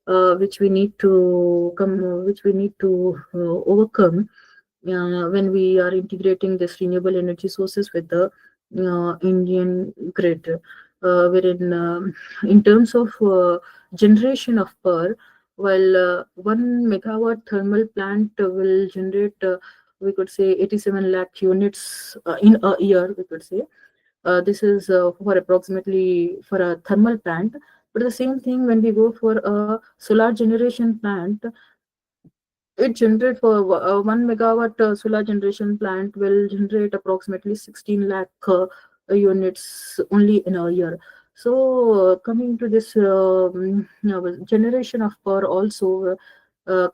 which we need to overcome when we are integrating this renewable energy sources with the Indian grid. Wherein in terms of generation of power, while 1 megawatt thermal plant will generate, we could say 87 lakh units in a year, we could say. This is for approximately for a thermal plant. But the same thing when we go for a solar generation plant, it generate for 1 megawatt solar generation plant will generate approximately 16 lakh units only in a year. So coming to this generation of power also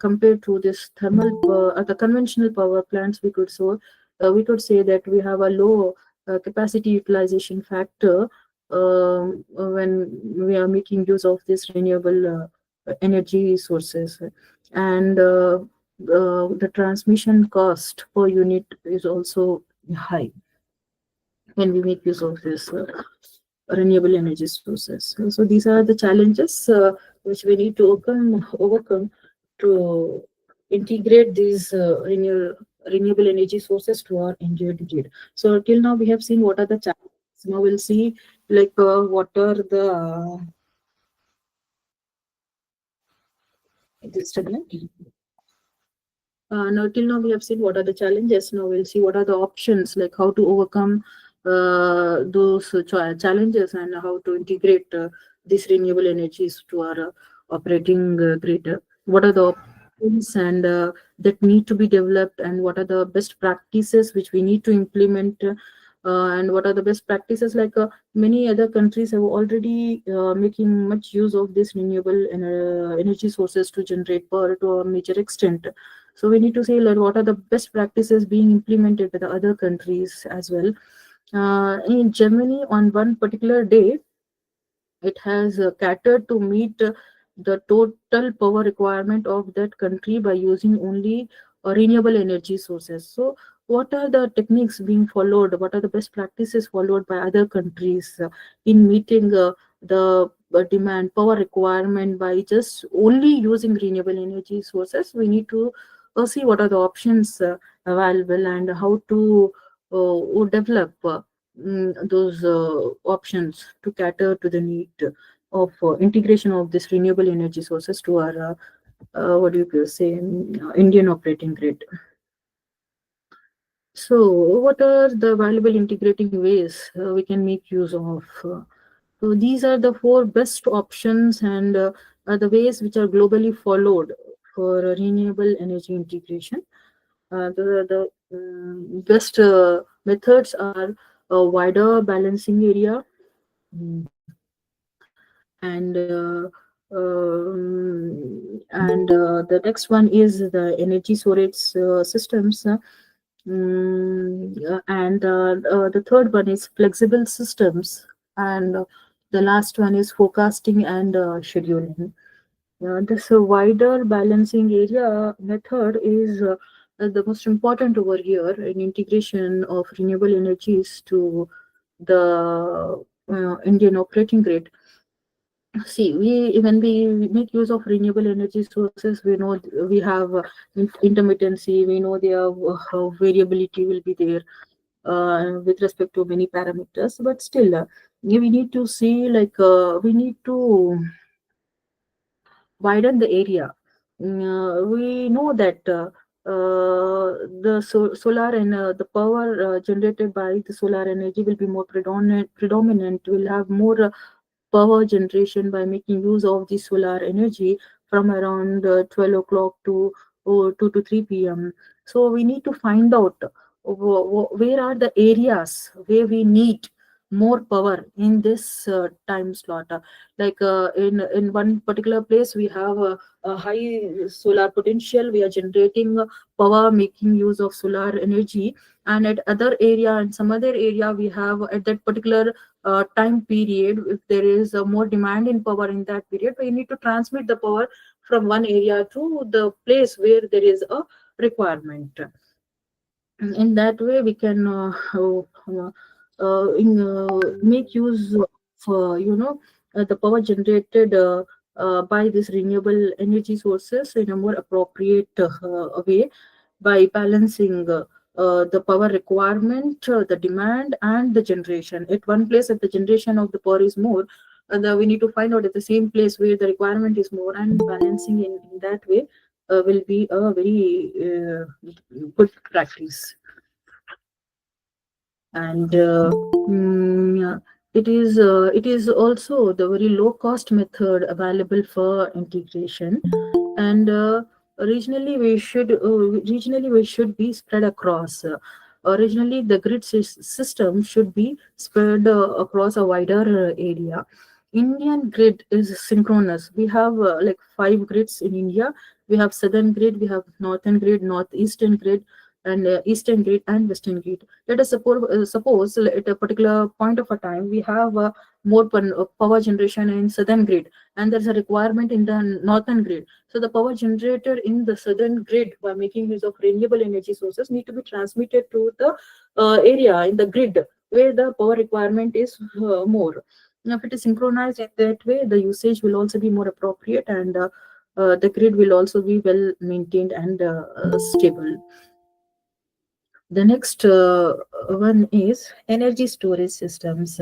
compared to this thermal the conventional power plants, we could say that we have a low capacity utilization factor when we are making use of this renewable energy sources. And the transmission cost per unit is also high when we make use of this renewable energy sources. So these are the challenges which we need to overcome to integrate these renewable energy sources to our Indian grid. So till now we have seen what are the challenges. Now we'll see like what are the Just a minute. Now, till now, we have seen what are the challenges. Now we'll see what are the options, like how to overcome those challenges and how to integrate these renewable energies to our operating grid. What are the options and that need to be developed, and what are the best practices which we need to implement, and what are the best practices, like many other countries have already making much use of this renewable energy sources to generate power to a major extent. So we need to say, like, what are the best practices being implemented by the other countries as well. In Germany, on one particular day, it has catered to meet the total power requirement of that country by using only renewable energy sources. So what are the techniques being followed? What are the best practices followed by other countries in meeting the demand power requirement by just only using renewable energy sources? We need to see what are the options available and how to develop those options to cater to the need of integration of this renewable energy sources to our what do you say, Indian operating grid. So what are the valuable integrating ways we can make use of? So these are the four best options and are the ways which are globally followed for renewable energy integration. The best methods are a wider balancing area, and the next one is the energy storage systems, and the third one is flexible systems, and the last one is forecasting and scheduling. This wider balancing area method is the most important over here in integration of renewable energies to the Indian operating grid. See, when we make use of renewable energy sources, we know we have intermittency. We know their variability will be there with respect to many parameters. But still, we need to see, like, we need to widen the area. We know that the solar and the power generated by the solar energy will be more predominant, will have more power generation by making use of the solar energy from around 12 o'clock to 2 to 3 p.m. So we need to find out where are the areas where we need more power in this time slot. Like in one particular place, we have a high solar potential. We are generating power making use of solar energy, and at other area and some other area, we have at that particular time period, if there is more demand in power in that period, we need to transmit the power from one area to the place where there is a requirement. In that way, we can make use of the power generated by these renewable energy sources in a more appropriate way by balancing the power requirement, the demand, and the generation. At one place, if the generation of the power is more, we need to find out at the same place where the requirement is more, and balancing in that way will be a very good practice. And it is also the very low cost method available for integration, and regionally we should be spread across. Originally, the grid system should be spread across a wider area. Indian grid is synchronous. We have like 5 grids in India. We have southern grid, we have northern grid, northeastern grid, and eastern grid and western grid. Let us suppose at a particular point of a time we have more power generation in southern grid, and there's a requirement in the northern grid. So the power generated in the southern grid by making use of renewable energy sources need to be transmitted to the area in the grid where the power requirement is more. Now, if it is synchronized in that way, the usage will also be more appropriate, and the grid will also be well maintained and stable. The next one is energy storage systems.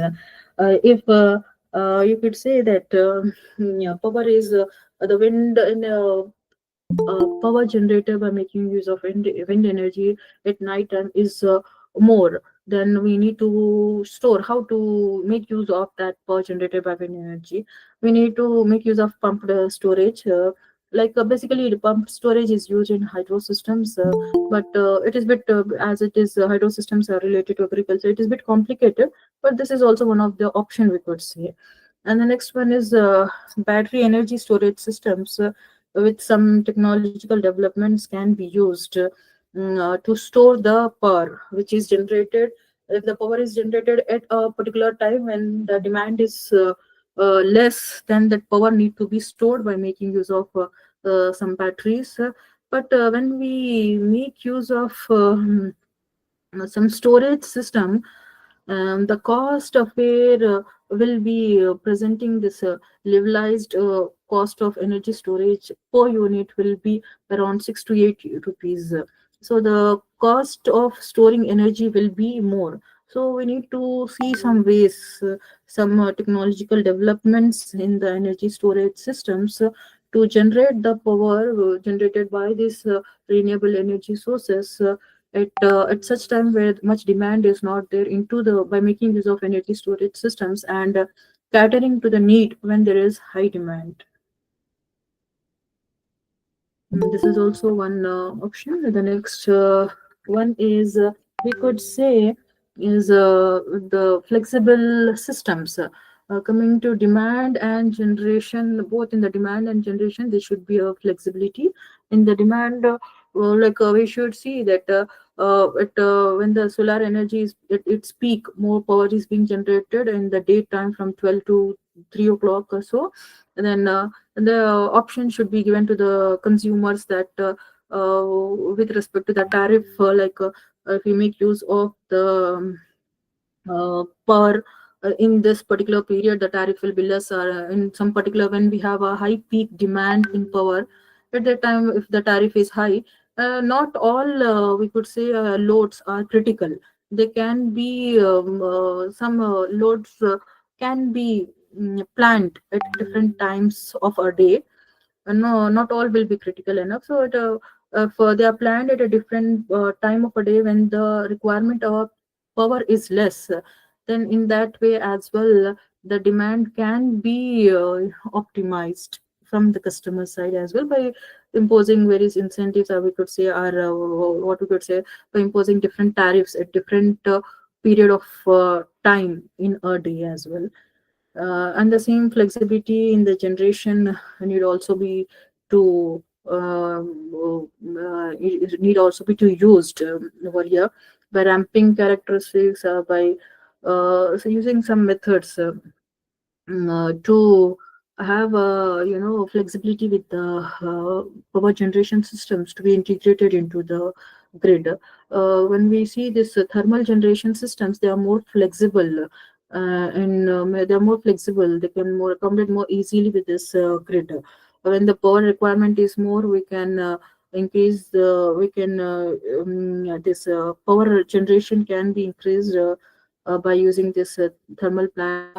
If you could say that power is the wind and power generated by making use of wind energy at night time is more. Then we need to store. How to make use of that power generated by wind energy? We need to make use of pumped storage. Basically, the pumped storage is used in hydro systems, but it is bit as it is hydro systems are related to agriculture. It is bit complicated, but this is also one of the option we could say. And the next one is battery energy storage systems. With some technological developments can be used to store the power which is generated. If the power is generated at a particular time when the demand is less, then that power need to be stored by making use of some batteries. But when we make use of some storage system, the cost of it will be presenting this levelized cost of energy storage per unit will be around 6 to 8 rupees. So the cost of storing energy will be more. So we need to see some ways, some technological developments in the energy storage systems to generate the power generated by these renewable energy sources at such time where much demand is not there into the by making use of energy storage systems and catering to the need when there is high demand. This is also one option. The next one is we could say is the flexible systems. Coming to demand and generation, both in the demand and generation, there should be a flexibility in the demand. We should see that when the solar energy is at its peak, more power is being generated in the daytime from 12 to 3 o'clock or so. And then the option should be given to the consumers that with respect to the tariff, if we make use of the per in this particular period, the tariff will be less. In some particular, when we have a high peak demand in power, at that time, if the tariff is high, not all we could say loads are critical. They can be some loads can be planned at different times of a day. No, not all will be critical enough. So if they are planned at a different time of a day when the requirement of power is less, then in that way as well, the demand can be optimized from the customer side as well by imposing various incentives, or we could say, or what we could say, by imposing different tariffs at different period of time in a day as well. And the same flexibility in the generation need also be to need also be to used over here by ramping characteristics by so using some methods to have flexibility with the power generation systems to be integrated into the grid. When we see this thermal generation systems, they are more flexible and they're more flexible. They can more accommodate more easily with this grid. When the power requirement is more, we can increase the this power generation can be increased by using this thermal plant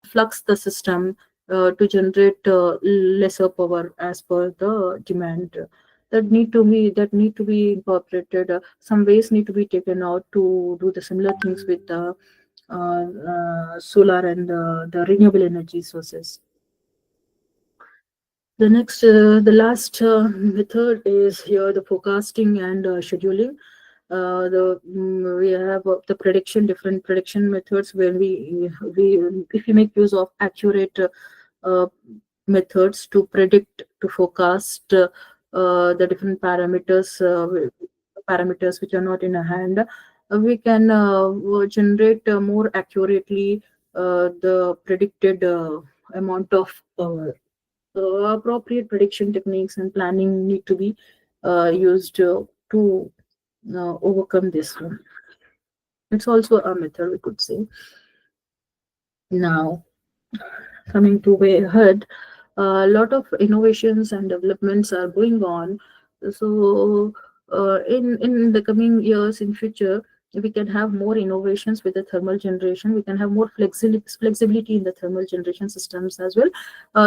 flux the system to generate lesser power as per the demand. That need to be incorporated. Some ways need to be taken out to do the similar things with solar and the renewable energy sources. The last method is here the forecasting and scheduling. We have the different prediction methods where we if we make use of accurate methods to predict, to forecast the different parameters which are not in a hand, we can generate more accurately the predicted amount of power. Appropriate prediction techniques and planning need to be used to overcome this one. It's also a method, we could say. Now, coming to way ahead, a lot of innovations and developments are going on. So, in the coming years, in future, we can have more innovations with the thermal generation. We can have more flexibility in the thermal generation systems as well.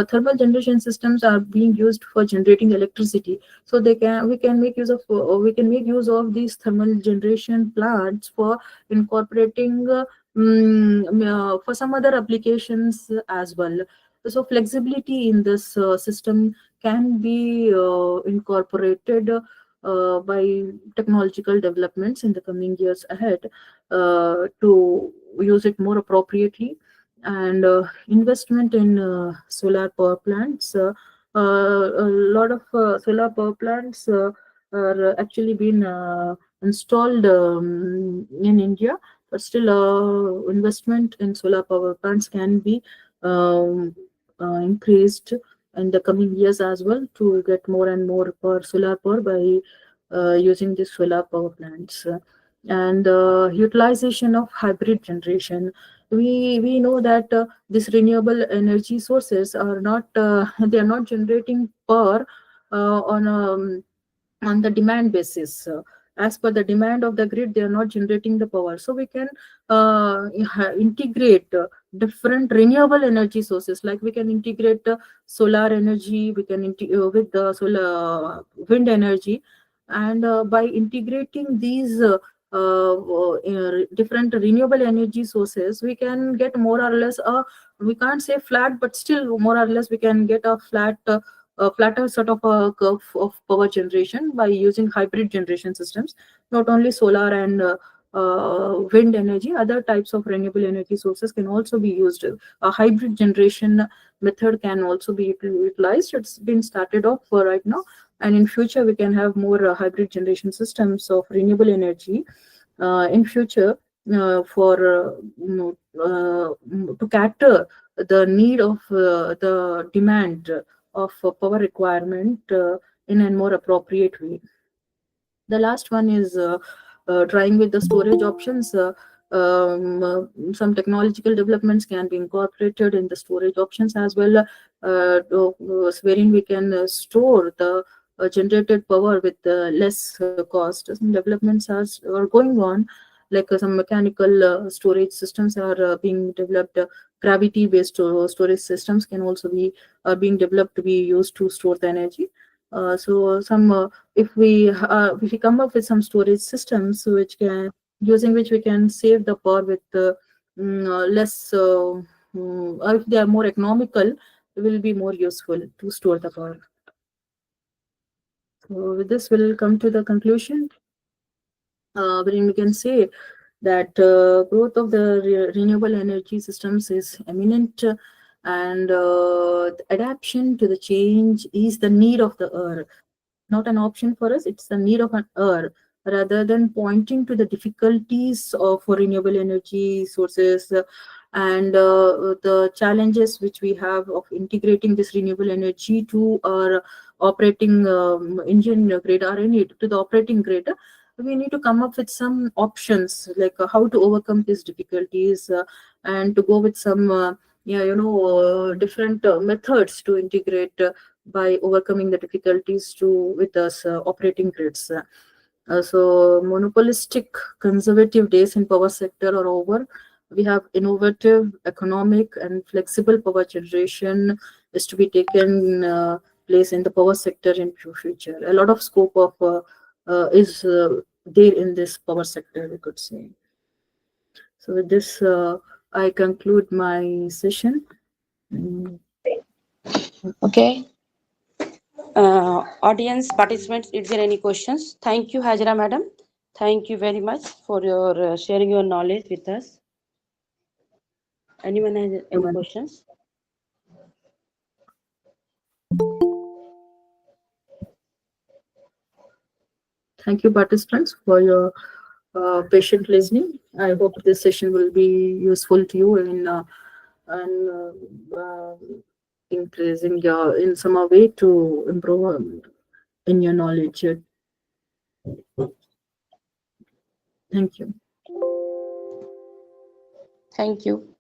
Thermal generation systems are being used for generating electricity, so we can make use of these thermal generation plants for incorporating for some other applications as well. So flexibility in this system can be incorporated by technological developments in the coming years ahead to use it more appropriately. And investment in solar power plants. A lot of solar power plants are actually being installed in India, but still investment in solar power plants can be increased in the coming years as well to get more and more solar power by using the solar power plants. And utilization of hybrid generation. We know that these renewable energy sources are not they are not generating power on the demand basis. As per the demand of the grid, they are not generating the power. So we can integrate different renewable energy sources. Like we can integrate solar energy, we can with the solar wind energy, and by integrating these different renewable energy sources, we can get more or less we can't say flat, but still more or less we can get a flatter sort of a curve of power generation by using hybrid generation systems. Not only solar and wind energy, other types of renewable energy sources can also be used. A hybrid generation method can also be utilized. It's been started off for right now, and in future we can have more hybrid generation systems of renewable energy in future for to cater the need of the demand of power requirement in a more appropriate way. The last one is trying with the storage options. Some technological developments can be incorporated in the storage options as well, wherein we can store the generated power with less cost. Some developments are going on, like some mechanical storage systems are being developed. Gravity-based storage systems can also be being developed to be used to store the energy. So some if we come up with some storage systems using which we can save the power with less, or if they are more economical, it will be more useful to store the power. So with this, we'll come to the conclusion, wherein we can say that growth of the renewable energy systems is imminent, and adaptation to the change is the need of the hour. Not an option for us, it's the need of an hour. Rather than pointing to the difficulties of renewable energy sources and the challenges which we have of integrating this renewable energy to our operating engine grid or to the operating grid, we need to come up with some options, like how to overcome these difficulties and to go with some different methods to integrate by overcoming the difficulties with us operating grids. So monopolistic conservative days in power sector are over. We have innovative, economic and flexible power generation is to be taken place in the power sector in future. A lot of scope of is there in this power sector, we could say. So with this, I conclude my session. Okay. Audience participants, is there any questions? Thank you, Hajra madam. Thank you very much for your sharing your knowledge with us. Anyone has any questions? Thank you, participants, for your patient listening. I hope this session will be useful to you in increasing in some way to improve in your knowledge. Thank you. Thank you.